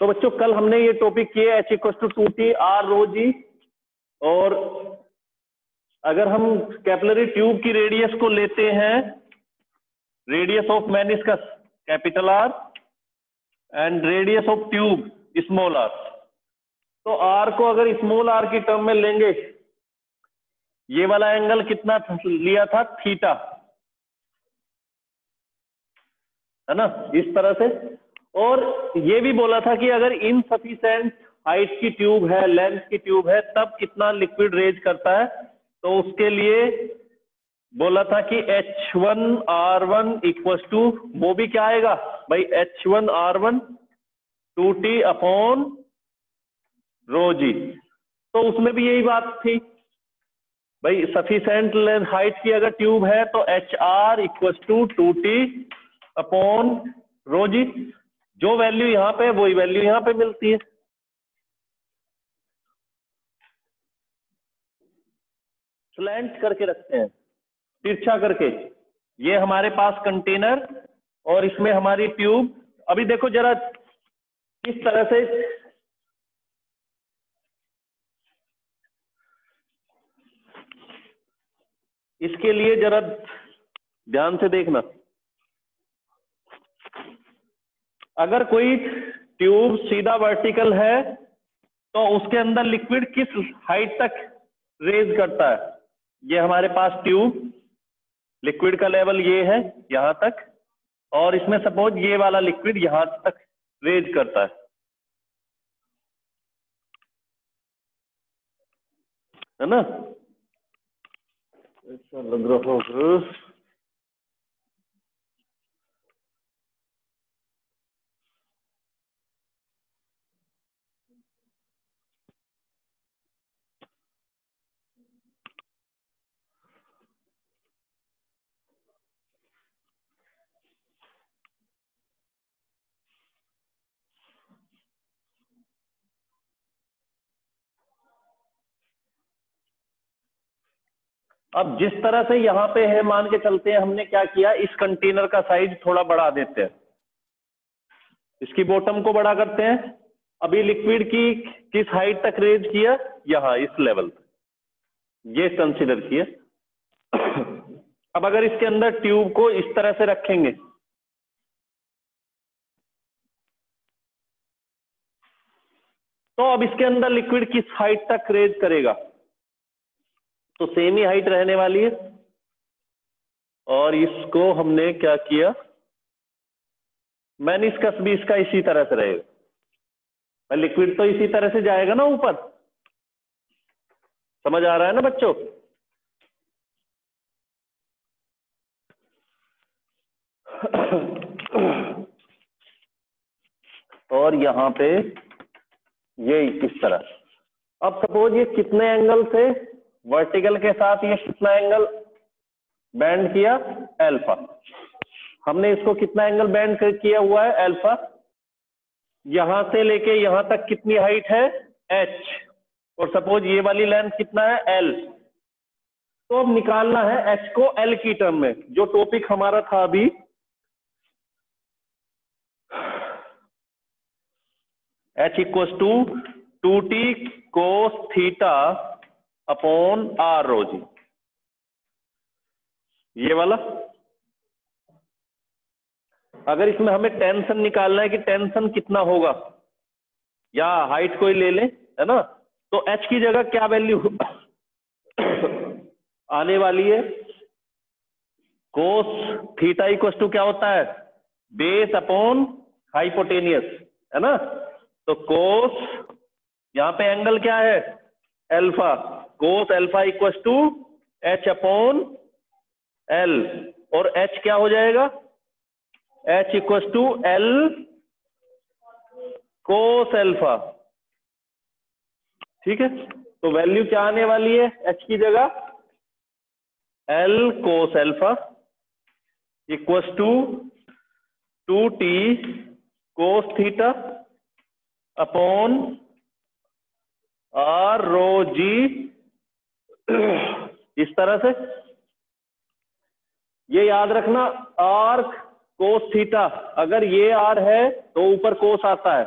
तो बच्चों कल हमने ये टॉपिक किए H equal to 2T R rho G. और अगर हम कैपिलरी ट्यूब की रेडियस को लेते हैं, radius of meniscus capital R and radius of tube small r, तो R को अगर स्मॉल r की टर्म में लेंगे, ये वाला एंगल कितना लिया था, थीटा, है ना, इस तरह से। और ये भी बोला था कि अगर इनसफिशिएंट हाइट की ट्यूब है, लेंथ की ट्यूब है, तब कितना लिक्विड रेज करता है, तो उसके लिए बोला था कि H1R1 इक्वल टू, वो भी क्या आएगा भाई, H1R1 2T अपॉन रो जी। तो उसमें भी यही बात थी भाई, सफिशिएंट लेंथ हाइट की अगर ट्यूब है तो HR equal to 2T upon rho G. जो वैल्यू यहां पे वही वैल्यू यहां पे मिलती है। स्लैंट करके रखते हैं, तिरछा करके। ये हमारे पास कंटेनर और इसमें हमारी ट्यूब। अभी देखो जरा किस तरह से, इसके लिए जरा ध्यान से देखना। अगर कोई ट्यूब सीधा वर्टिकल है तो उसके अंदर लिक्विड किस हाइट तक रेज करता है। ये हमारे पास ट्यूब, लिक्विड का लेवल ये है यहां तक, और इसमें सपोज ये वाला लिक्विड यहां तक रेज करता है ना। ऐसा लग रहा होगा। अब जिस तरह से यहाँ पे है, मान के चलते हैं, हमने क्या किया, इस कंटेनर का साइज थोड़ा बढ़ा देते हैं, इसकी बॉटम को बड़ा करते हैं। अभी लिक्विड की किस हाइट तक रेज किया, यहाँ इस लेवल तक, ये कंसीडर किया। अब अगर इसके अंदर ट्यूब को इस तरह से रखेंगे, तो अब इसके अंदर लिक्विड किस हाइट तक रेज करेगा, तो सेम ही हाइट रहने वाली है। और इसको हमने क्या किया, मेनिस्कस भी इसका इसी तरह से रहेगा, लिक्विड तो इसी तरह से जाएगा ना ऊपर। समझ आ रहा है ना बच्चों। और यहां पे ये इस तरह। अब सपोज ये कितने एंगल से वर्टिकल के साथ ये कितना एंगल बैंड किया, अल्फा। हमने इसको कितना एंगल बैंड किया हुआ है, अल्फा। यहां से लेके यहां तक कितनी हाइट है, h, और सपोज ये वाली लेंथ कितना है, l। तो अब निकालना है h को l की टर्म में, जो टॉपिक हमारा था अभी, h equal to 2T cos theta upon r rho G, ये वाला। अगर इसमें हमें टेंशन निकालना है कि टेंशन कितना होगा, या हाइट कोई ले ले, है ना, तो h की जगह क्या वैल्यू आने वाली है, कोस थीटा इक्वल टू क्या होता है, बेस अपॉन हाइपोटेनियस, है ना। तो कोस, यहां पे एंगल क्या है, alpha, cos alpha equal to h upon l, और h क्या हो जाएगा, h equal to l cos alpha. ठीक है, तो वैल्यू क्या आने वाली है h की जगह, l cos alpha equal to 2T cos theta upon r rho G. इस तरह से ये याद रखना, r कोस थीटा, अगर ये r है तो ऊपर कोस आता है,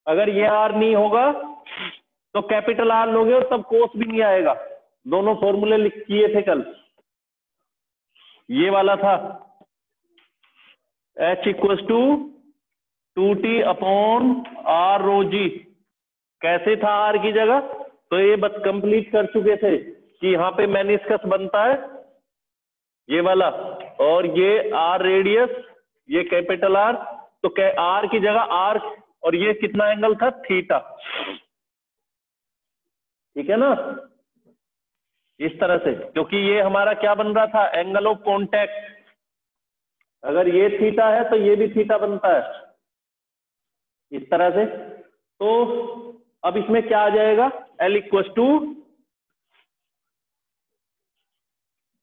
अगर ये आर नहीं होगा तो कैपिटल आर लोगे और तब कोस भी नहीं आएगा। दोनों फॉर्मूले लिख किए थे कल, ये वाला था H equal to 2T upon R rho G. कैसे था आर की जगह, तो ये बस कंप्लीट कर चुके थे कि यहाँ पे मेनिस्कस बनता है ये वाला, और ये आर रेडियस, ये कैपिटल आर, तो आर की जगह आर, और ये कितना एंगल था, थीटा। ठीक है ना, इस तरह से, क्योंकि ये हमारा क्या बन रहा था, एंगल ऑफ कॉन्टैक्ट। अगर ये थीटा है तो ये भी थीटा बनता है, इस तरह से। तो अब इसमें क्या आ जाएगा, L equal to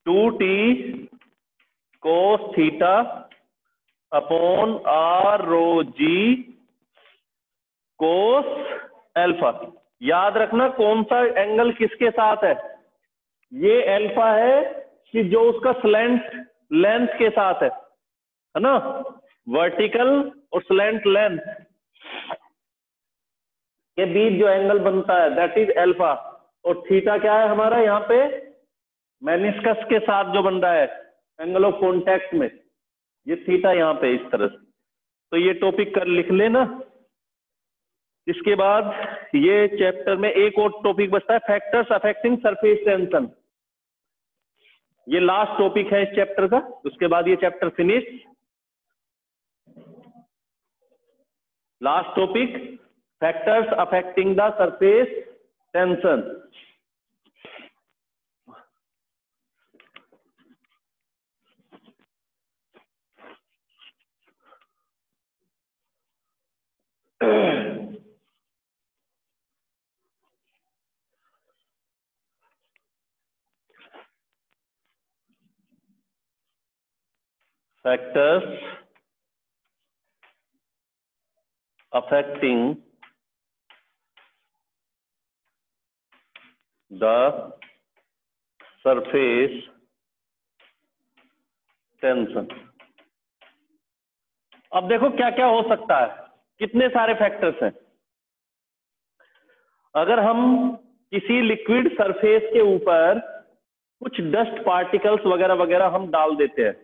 2T cos theta upon R rho G cos alpha. याद रखना कौन सा एंगल किसके साथ है, ये एल्फा है कि जो उसका स्लैंट लेंथ के साथ है ना, वर्टिकल और स्लैंट लेंथ के बीच जो एंगल बनता है दैट इज एल्फा। और थीटा क्या है हमारा यहाँ पे, मेनिस्कस के साथ जो बन रहा है एंगल ऑफ कॉन्टैक्ट में, ये थीटा यहाँ पे इस तरह से। तो ये टॉपिक कर लिख लेना। इसके बाद ये चैप्टर में एक और टॉपिक बचता है, फैक्टर्स अफेक्टिंग सरफेस टेंशन। ये लास्ट टॉपिक है इस चैप्टर का, उसके बाद ये chapter finish. Last topic factors affecting the surface tension. Factors affecting the surface tension। अब देखो क्या क्या हो सकता है, कितने सारे फैक्टर्स हैं। अगर हम किसी लिक्विड सरफेस के ऊपर कुछ डस्ट पार्टिकल्स वगैरह वगैरह हम डाल देते हैं,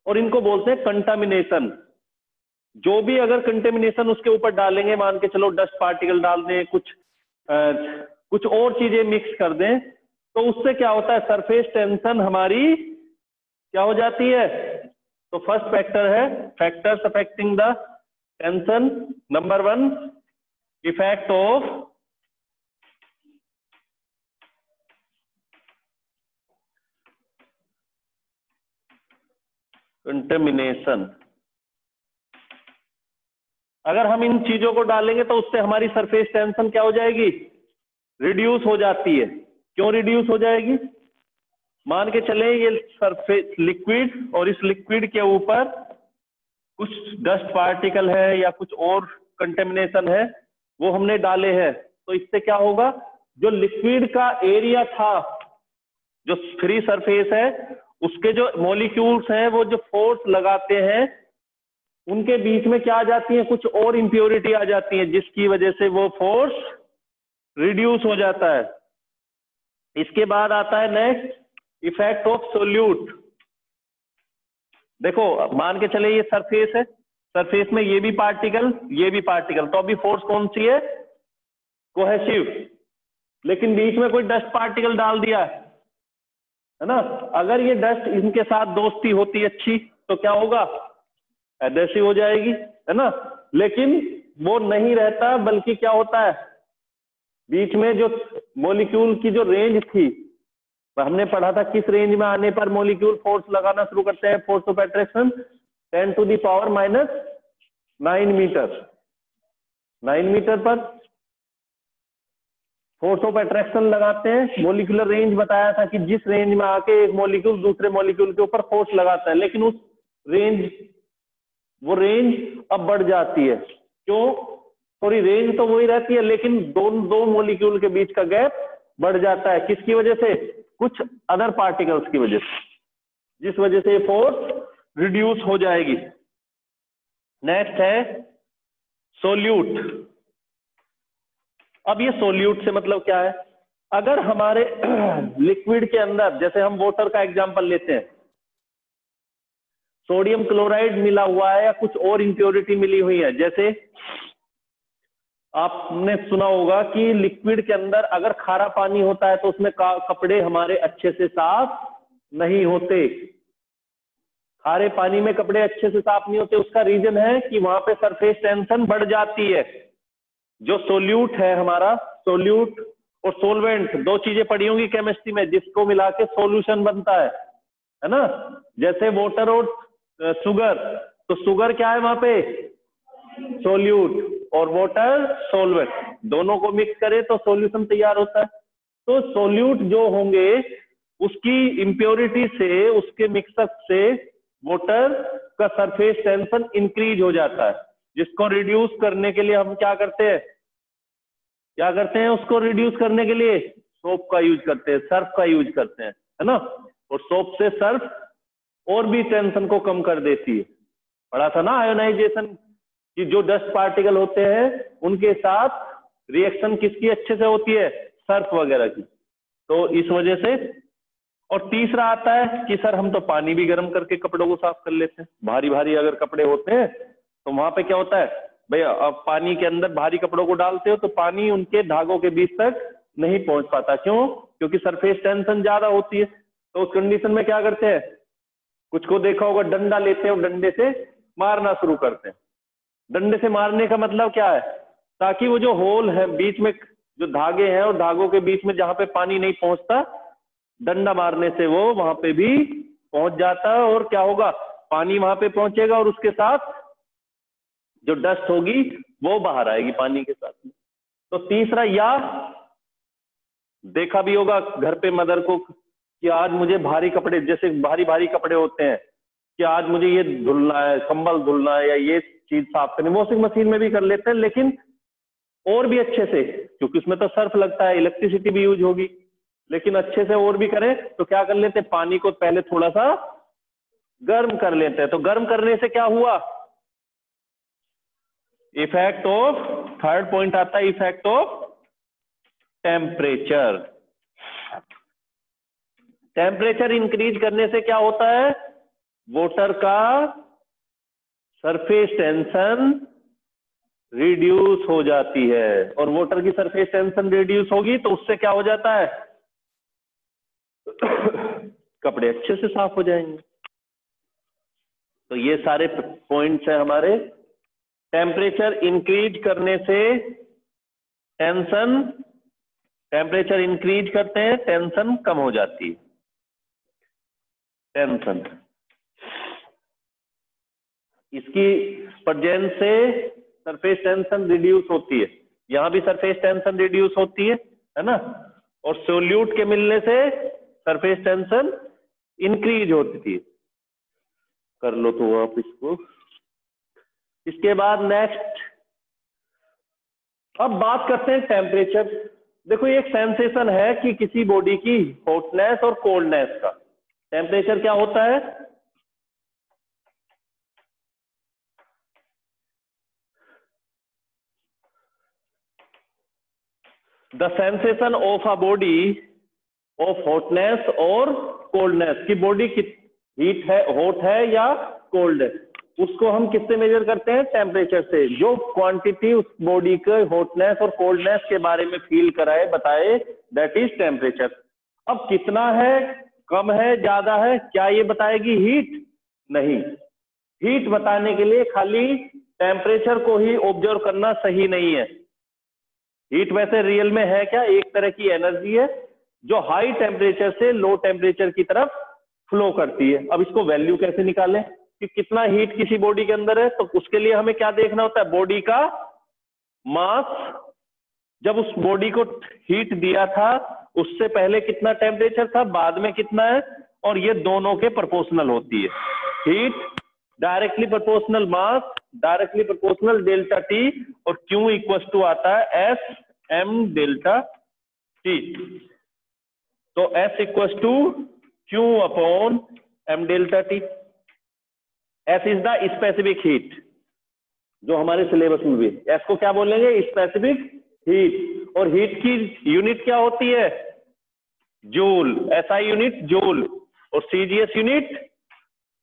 और इनको बोलते हैं कंटामिनेशन। जो भी अगर कंटेमिनेशन उसके ऊपर डालेंगे, मान के चलो डस्ट पार्टिकल डाल दें, कुछ और चीजें मिक्स कर दें, तो उससे क्या होता है, सरफेस टेंशन हमारी क्या हो जाती है। तो फर्स्ट फैक्टर है factors affecting the tension. Number 1, effect of contamination. अगर हम इन चीजों को डालेंगे तो उससे हमारी सरफेस टेंशन क्या हो जाएगी, रिड्यूस हो जाती है। क्यों रिड्यूस हो जाएगी, मान के चले ये सरफेस लिक्विड, और इस लिक्विड के ऊपर कुछ डस्ट पार्टिकल है या कुछ और कंटेमिनेशन है, वो हमने डाले हैं, तो इससे क्या होगा, जो लिक्विड का एरिया था, जो फ्री सरफेस है, उसके जो मॉलिक्यूल्स हैं वो जो फोर्स लगाते हैं, उनके बीच में क्या आ जाती है, कुछ और इंप्योरिटी आ जाती है, जिसकी वजह से वो फोर्स रिड्यूस हो जाता है। इसके बाद आता है नेक्स्ट, इफेक्ट ऑफ सोल्यूट। देखो मान के चले ये सरफेस है, सरफेस में ये भी पार्टिकल ये भी पार्टिकल, तो अभी फोर्स कौन सी है, कोहेसिव। लेकिन बीच में कोई डस्ट पार्टिकल डाल दिया है ना, अगर ये डस्ट इनके साथ दोस्ती होती अच्छी तो क्या होगा, एडहेसिव हो जाएगी, है ना। लेकिन वो नहीं रहता, बल्कि क्या होता है, बीच में जो मॉलिक्यूल की जो रेंज थी, हमने पढ़ा था किस रेंज में आने पर मॉलिक्यूल फोर्स लगाना शुरू करते हैं, force of attraction 10 to the power -9 metre. 9 metre पर फोर्स ऑफ अट्रैक्शन लगाते हैं। मॉलिक्यूलर रेंज बताया था कि जिस रेंज में आके एक मॉलिक्यूल दूसरे मॉलिक्यूल के ऊपर फोर्स लगाता है, लेकिन उस वो रेंज अब बढ़ जाती है। क्यों, थोड़ी रेंज तो वही रहती है, लेकिन दो मॉलिक्यूल के बीच का गैप बढ़ जाता है। किसकी वजह से, कुछ अदर पार्टिकल्स की वजह से, जिस वजह से फोर्स रिड्यूस हो जाएगी। नेक्स्ट है सोल्यूट। अब ये सोल्यूट से मतलब क्या है? अगर हमारे लिक्विड के अंदर, जैसे हम वाटर का एग्जांपल लेते हैं, सोडियम क्लोराइड मिला हुआ है या कुछ और इंप्योरिटी मिली हुई है, जैसे आपने सुना होगा कि लिक्विड के अंदर अगर खारा पानी होता है तो उसमें कपड़े हमारे अच्छे से साफ नहीं होते। खारे पानी में कपड़े अच्छे से साफ नहीं होते, उसका रीजन है कि वहां पे सरफेस टेंशन बढ़ जाती है। जो सोल्यूट है हमारा, सोल्यूट और सोलवेंट दो चीजें पड़ी होंगी केमिस्ट्री में, जिसको मिला के सॉल्यूशन बनता है ना? जैसे वाटर और शुगर, तो शुगर क्या है वहां पे? सोल्यूट, और वाटर सोलवेंट, दोनों को मिक्स करें तो सॉल्यूशन तैयार होता है। तो सोल्यूट जो होंगे उसकी इंप्योरिटी से, उसके मिक्सअप से वाटर का सरफेस टेंशन इंक्रीज हो जाता है, जिसको रिड्यूस करने के लिए हम क्या करते हैं? उसको रिड्यूस करने के लिए सोप का यूज करते हैं, सर्फ का यूज करते हैं, है ना? और सोप से सर्फ और भी टेंशन को कम कर देती है। पढ़ा था ना आयोनाइजेशन कि जो डस्ट पार्टिकल होते हैं उनके साथ रिएक्शन किसकी अच्छे से होती है? सर्फ वगैरह की। तो इस वजह से। और तीसरा आता है कि सर हम तो पानी भी गर्म करके कपड़ों को साफ कर लेते हैं। भारी भारी अगर कपड़े होते हैं तो वहां पे क्या होता है भैया, अब पानी के अंदर भारी कपड़ों को डालते हो तो पानी उनके धागों के बीच तक नहीं पहुंच पाता। क्यों? क्योंकि सरफेस टेंशन ज्यादा होती है। तो उस कंडीशन में क्या करते हैं? कुछ को देखा होगा, डंडा लेते हैं और डंडे से मारना शुरू करते हैं। डंडे से मारने का मतलब क्या है? ताकि वो जो होल है बीच में, जो धागे हैं और धागों के बीच में जहां पे पानी नहीं पहुंचता, डंडा मारने से वो वहां पे भी पहुंच जाता है। और क्या होगा? पानी वहां पे पहुंचेगा और उसके साथ जो डस्ट होगी वो बाहर आएगी पानी के साथ में। तो तीसरा, या देखा भी होगा घर पे मदर को कि आज मुझे भारी कपड़े, जैसे भारी भारी कपड़े होते हैं, कि आज मुझे ये धुलना है, कंबल धुलना है या ये चीज साफ करनी, वॉशिंग मशीन में भी कर लेते हैं, लेकिन और भी अच्छे से, क्योंकि उसमें तो सर्फ लगता है, इलेक्ट्रिसिटी भी यूज होगी, लेकिन अच्छे से और भी करें तो क्या कर लेते हैं? पानी को पहले थोड़ा सा गर्म कर लेते हैं। तो गर्म करने से क्या हुआ? इफेक्ट ऑफ, थर्ड पॉइंट आता है effect of temperature. Temperature increase करने से क्या होता है? वाटर का सरफेस टेंशन रिड्यूस हो जाती है, और वाटर की सरफेस टेंशन रिड्यूस होगी तो उससे क्या हो जाता है? कपड़े अच्छे से साफ हो जाएंगे। तो ये सारे पॉइंट्स हैं हमारे। टेम्परेचर इंक्रीज करने से टेंशन, टेम्परेचर इंक्रीज करते हैं टेंशन कम हो जाती है। टेंशन, इसकी प्रेजेंस से सरफेस टेंशन रिड्यूस होती है। यहां भी सरफेस टेंशन रिड्यूस होती है ना? और सोल्यूट के मिलने से सरफेस टेंशन इंक्रीज होती थी। कर लो तो आप इसको। इसके बाद नेक्स्ट, अब बात करते हैं टेम्परेचर। देखो ये एक सेंसेशन है कि किसी बॉडी की हॉटनेस और कोल्डनेस का। टेम्परेचर क्या होता है? The sensation of a body of hotness और कोल्डनेस, की बॉडी हीट है, हॉट है या कोल्ड है, उसको हम किससे मेजर करते हैं? टेम्परेचर से। जो क्वांटिटी उस बॉडी के हॉटनेस और कोल्डनेस के बारे में फील कराए, बताए, दैट इज टेम्परेचर। अब कितना है, कम है, ज्यादा है, क्या ये बताएगी हीट? नहीं। हीट बताने के लिए खाली टेम्परेचर को ही ऑब्जर्व करना सही नहीं है। हीट वैसे रियल में है क्या? एक तरह की एनर्जी है जो हाई टेम्परेचर से लो टेम्परेचर की तरफ फ्लो करती है। अब इसको वैल्यू कैसे निकालें कि कितना हीट किसी बॉडी के अंदर है? तो उसके लिए हमें क्या देखना होता है? बॉडी का मास। जब उस बॉडी को हीट दिया था उससे पहले कितना टेम्परेचर था, बाद में कितना है, और ये दोनों के प्रोपोर्शनल होती है। Heat directly proportional mass, directly proportional delta T, और क्यू इक्वल टू आता है एस एम डेल्टा टी। तो S equal to Q upon M delta T. S is the specific heat, जो हमारे सिलेबस में भी। एस को क्या बोलेंगे? Specific heat. और हीट की यूनिट क्या होती है? जूल। एसआई यूनिट जूल और सीजीएस यूनिट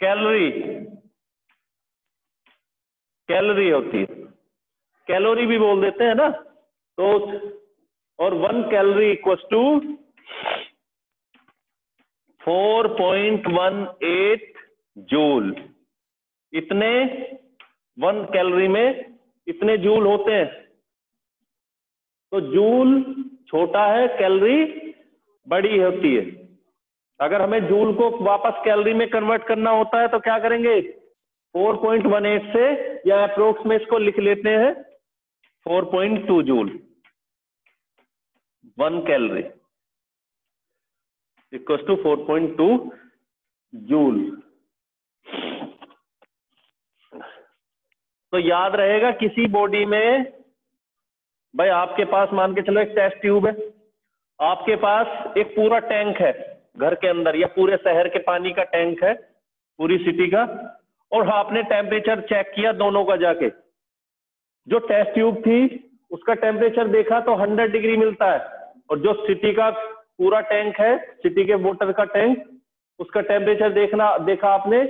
कैलोरी। कैलोरी होती है, कैलोरी भी बोल देते हैं ना। तो और 1 कैलोरी इक्वल्स टू 4.18 जूल। इतने 1 कैलोरी में इतने जूल होते हैं। तो जूल छोटा है, कैलोरी बड़ी होती है। अगर हमें जूल को वापस कैलोरी में कन्वर्ट करना होता है तो क्या करेंगे? 4.18 से, या अप्रोक्स में इसको लिख लेते हैं 4.2 joule. 1 calorie equals to 4.2 joule. तो याद रहेगा किसी बॉडी में, भाई आपके पास मान के चलो एक टेस्ट ट्यूब है, आपके पास एक पूरा टैंक है घर के अंदर, या पूरे शहर के पानी का टैंक है, पूरी सिटी का, और आपने टेम्परेचर चेक किया दोनों का जाके। जो टेस्ट ट्यूब थी उसका टेम्परेचर देखा तो 100 डिग्री मिलता है, और जो सिटी का पूरा टैंक है, सिटी के वाटर का टैंक, उसका टेम्परेचर देखा आपने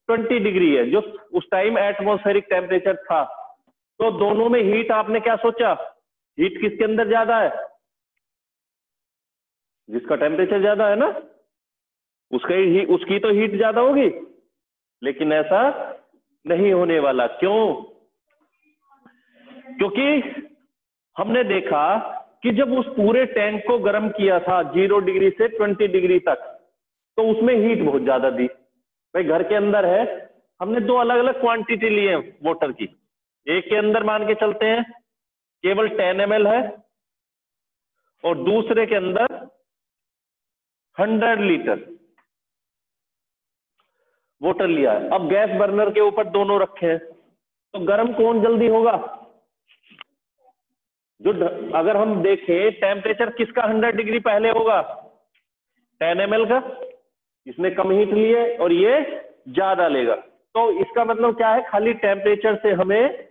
20 डिग्री है, जो उस टाइम एटमॉस्फेरिक टेम्परेचर था। तो दोनों में हीट आपने क्या सोचा? हीट किसके अंदर ज्यादा है? जिसका टेम्परेचर ज्यादा है ना, उसकी तो हीट ज्यादा होगी। लेकिन ऐसा नहीं होने वाला। क्यों? क्योंकि हमने देखा कि जब उस पूरे टैंक को गर्म किया था 0 डिग्री से 20 डिग्री तक, तो उसमें हीट बहुत ज्यादा दी। भाई घर के अंदर है, हमने 2 अलग अलग क्वांटिटी लिए हैं वाटर की। एक के अंदर मान के चलते हैं केवल 10 ml है, और दूसरे के अंदर 100 लीटर वाटर लिया है। अब गैस बर्नर के ऊपर दोनों रखे हैं, तो गर्म कौन जल्दी होगा? अगर हम देखें टेम्परेचर किसका 100 डिग्री पहले होगा? 10 ml का। इसने कम हीट लिए और ये ज्यादा लेगा। तो इसका मतलब क्या है? खाली टेम्परेचर से हमें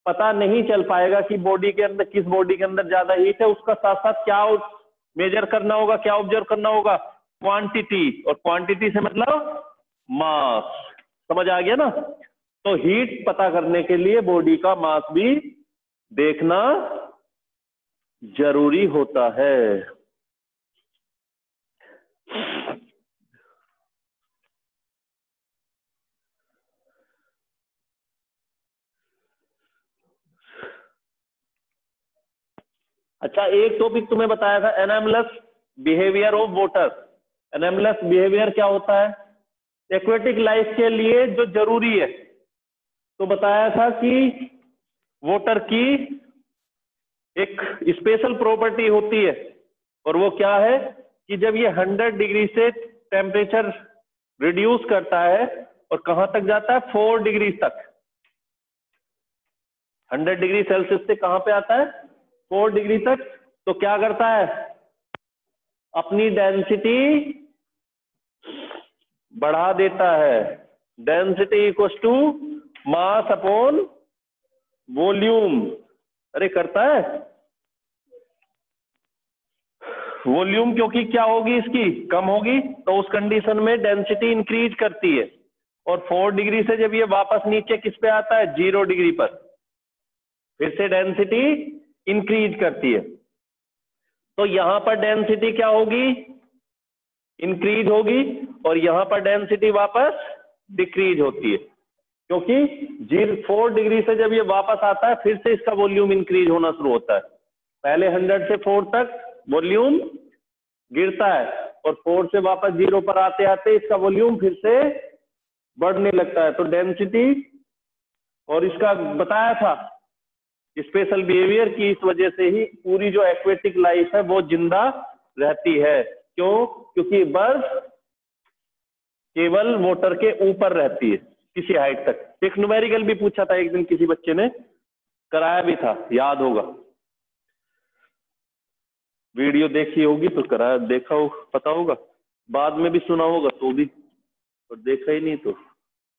पता नहीं चल पाएगा कि बॉडी के अंदर, किस बॉडी के अंदर ज्यादा हीट है। उसका साथ साथ क्या मेजर करना होगा, क्या ऑब्जर्व करना होगा? क्वांटिटी। और क्वांटिटी से मतलब मास। समझ आ गया ना? तो हीट पता करने के लिए बॉडी का मास भी देखना जरूरी होता है। अच्छा, एक टॉपिक तुम्हें बताया था, anomalous behaviour of water. Anomalous behaviour क्या होता है? एक्वेटिक लाइफ के लिए जो जरूरी है। तो बताया था कि वाटर की एक स्पेशल प्रॉपर्टी होती है, और वो क्या है कि जब ये 100 डिग्री से टेम्परेचर रिड्यूस करता है, और कहां तक जाता है? 4 डिग्री तक। 100 डिग्री सेल्सियस से कहां पे आता है? 4 डिग्री तक। तो क्या करता है? अपनी डेंसिटी बढ़ा देता है। Density equals to mass upon volume. अरे करता है वॉल्यूम, क्योंकि क्या होगी? इसकी कम होगी, तो उस कंडीशन में डेंसिटी इंक्रीज करती है। और 4 डिग्री से जब ये वापस नीचे किस पे आता है? 0 डिग्री पर, फिर से डेंसिटी इंक्रीज करती है। तो यहां पर डेंसिटी क्या होगी? इंक्रीज होगी, और यहां पर डेंसिटी वापस डिक्रीज होती है। क्योंकि 4 डिग्री से जब ये वापस आता है, फिर से इसका वॉल्यूम इंक्रीज होना शुरू होता है। पहले 100 से 4 तक वॉल्यूम गिरता है, और 4 से वापस 0 पर आते आते इसका वॉल्यूम फिर से बढ़ने लगता है। तो डेंसिटी, और इसका बताया था स्पेशल बिहेवियर की, इस वजह से ही पूरी जो एक्वेटिक लाइफ है वो जिंदा रहती है। क्यों? क्योंकि बर्फ केवल वाटर के ऊपर रहती है किसी हाइट तक। एक न्यूमेरिकल भी पूछा था एक दिन, किसी बच्चे ने कराया भी था, याद होगा, वीडियो देखी होगी तो कराया, देखा हो, पता होगा, बाद में भी सुना होगा तो भी, और देखा ही नहीं तो